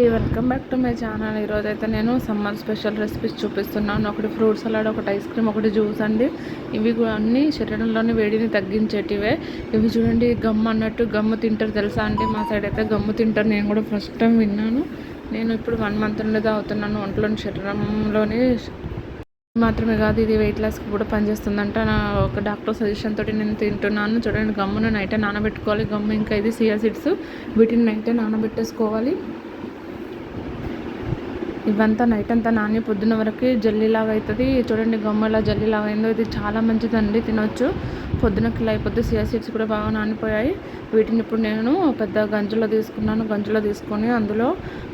Welcome back to my channel. ఈరోజు అయితే నేను సమ్మర్ స్పెషల్ రెసిపీస్ చూపిస్తున్నాను. ఒకటి ఫ్రూట్ సలాడ్, ఒకటి ఐస్ క్రీమ్, ఒకటి జ్యూస్ అండి. ఇవి అన్నీ శరీరంలోని వేడిని తగ్గించేటివే. ఇవి చూడండి, గమ్ము అన్నట్టు గమ్ము తింటారు తెలుసా అండి? మా సైడ్ అయితే గమ్ము తింటారు. నేను కూడా ఫస్ట్ టైం విన్నాను. నేను ఇప్పుడు 1 month నుండి అవుతున్నాను. ఒంట్లోని శరీరంలోని మాత్రమే కాదు, ఇది వెయిట్ లాస్కి కూడా పనిచేస్తుందంట. నా ఒక డాక్టర్ సజెషన్ తోటి నేను తింటున్నాను. చూడండి, గమ్మును నైటే నానబెట్టుకోవాలి. గమ్ము ఇంకా ఇది సియా సీడ్స్, వీటిని నైటే నానబెట్టేసుకోవాలి. ఇవంతా నైట్ అంతా నాని పొద్దున్న వరకు జల్లీలాగా అవుతుంది. చూడండి, గమ్మ జల్లీలాగా అయిందో. ఇది చాలా మంచిదండి, తినొచ్చు. పొద్దున కిలో అయిపోద్ది. సియా సీడ్స్ కూడా బాగా నానిపోయాయి. వీటిని ఇప్పుడు నేను పెద్ద గంజులో తీసుకున్నాను. గంజులో తీసుకొని అందులో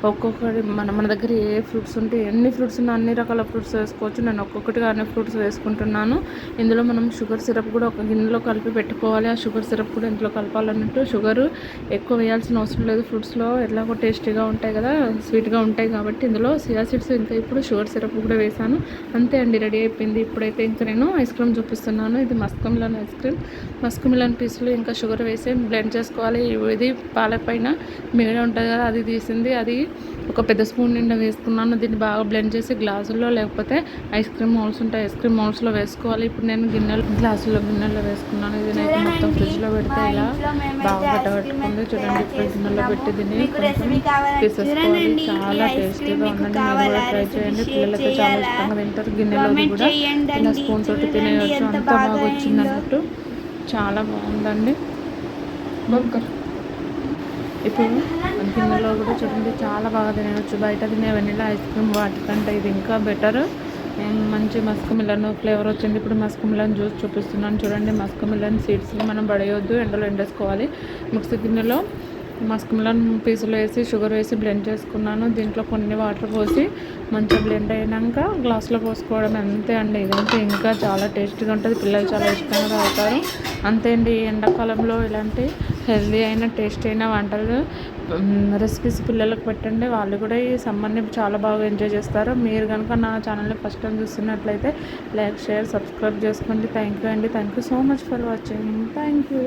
ఒక్కొక్కటి మన దగ్గర ఏ ఫ్రూట్స్ ఉంటే, ఎన్ని ఫ్రూట్స్ ఉన్నా అన్ని రకాల ఫ్రూట్స్ వేసుకోవచ్చు. నేను ఒక్కొక్కటిగా అన్ని ఫ్రూట్స్ వేసుకుంటున్నాను. ఇందులో మనం షుగర్ సిరప్ కూడా ఒక గిన్నెలో కలిపి పెట్టుకోవాలి. ఆ షుగర్ సిరప్ కూడా ఇందులో కలపాలన్నట్టు. షుగర్ ఎక్కువ వేయాల్సిన అవసరం లేదు. ఫ్రూట్స్లో ఎలాగో టేస్టీగా ఉంటాయి కదా, స్వీట్గా ఉంటాయి కాబట్టి. ఇందులో సియా సీడ్స్ ఇంకా ఇప్పుడు షుగర్ సిరప్ కూడా వేసాను. అంతే అండి, రెడీ అయిపోయింది. ఇప్పుడైతే ఇంకా నేను ఐస్ క్రీమ్ చూపిస్తున్నాను. ఇది Musk melon ice cream. Musk melon పీసులు ఇంకా షుగర్ వేసి బ్లెండ్ చేసుకోవాలి. ఇది పాల పైన మేడ ఉంటుంది కదా, అది తీసింది. అది ఒక పెద్ద స్పూన్ నిండా వేసుకున్నాను. దీన్ని బాగా బ్లెండ్ చేసి గ్లాసుల్లో, లేకపోతే ఐస్ క్రీమ్ మౌల్స్ ఉంటాయి, ఐస్ క్రీమ్ మౌల్స్లో వేసుకోవాలి. ఇప్పుడు నేను గిన్నెలో వేసుకున్నాను. ఇది నైట్ మొత్తం ఫ్రిడ్జ్లో పెడితే ఇలా బాగా గట్టగట్టుకుంది. చూడండి, ఇప్పుడు గిన్నెలో పెట్టి దీన్ని కొంచెం తీసేసుకోవాలి. చాలా టేస్టీగా ఉందండి. మీరు కూడా ట్రై చేయండి. పిల్లలైతే చాలా ఇష్టంగా తింటారు. గిన్నెలో కూడా ఇలా స్పూన్ తోటి తినేయచ్చు. అంత బాగా వచ్చింది అన్నట్టు. చాలా బాగుందండి. ఇప్పుడు గిన్నెలో కూడా చూడండి, చాలా బాగా తినేయచ్చు. బయట తినే వెనిలా ఐస్ క్రీమ్ వాటికంటే ఇది ఇంకా బెటర్. మంచి మస్క్ మిలన్ ఫ్లేవర్ వచ్చింది. ఇప్పుడు మస్క్ మిలన్ జ్యూస్ చూపిస్తున్నాను. చూడండి, మస్క్ మిలన్ సీడ్స్ని మనం పడేయొద్దు, ఎండలో ఎండేసుకోవాలి. మిక్సీ గిన్నెలో మస్క్ మిలన్ పీసులు వేసి షుగర్ వేసి బ్లెండ్ చేసుకున్నాను. దీంట్లో కొన్ని వాటర్ పోసి మంచిగా బ్లెండ్ అయినాక గ్లాస్లో పోసుకోవడం. అంతే అండి. ఇదంతా ఇంకా చాలా టేస్టీగా ఉంటుంది. పిల్లలు చాలా ఇష్టంగా తాగుతారు. అంతే అండి. ఎండాకాలంలో ఇలాంటి హెల్దీ అయిన టేస్టీ అయిన వంటలు రెసిపీస్ పిల్లలకు పెట్టండి. వాళ్ళు కూడా ఈ సమ్మర్ని చాలా బాగా ఎంజాయ్ చేస్తారు. మీరు కనుక నా ఛానల్ని ఫస్ట్ టైం చూస్తున్నట్లయితే లైక్, షేర్, సబ్స్క్రైబ్ చేసుకోండి. థ్యాంక్ యూ అండి. Thank you so much for watching. Thank you.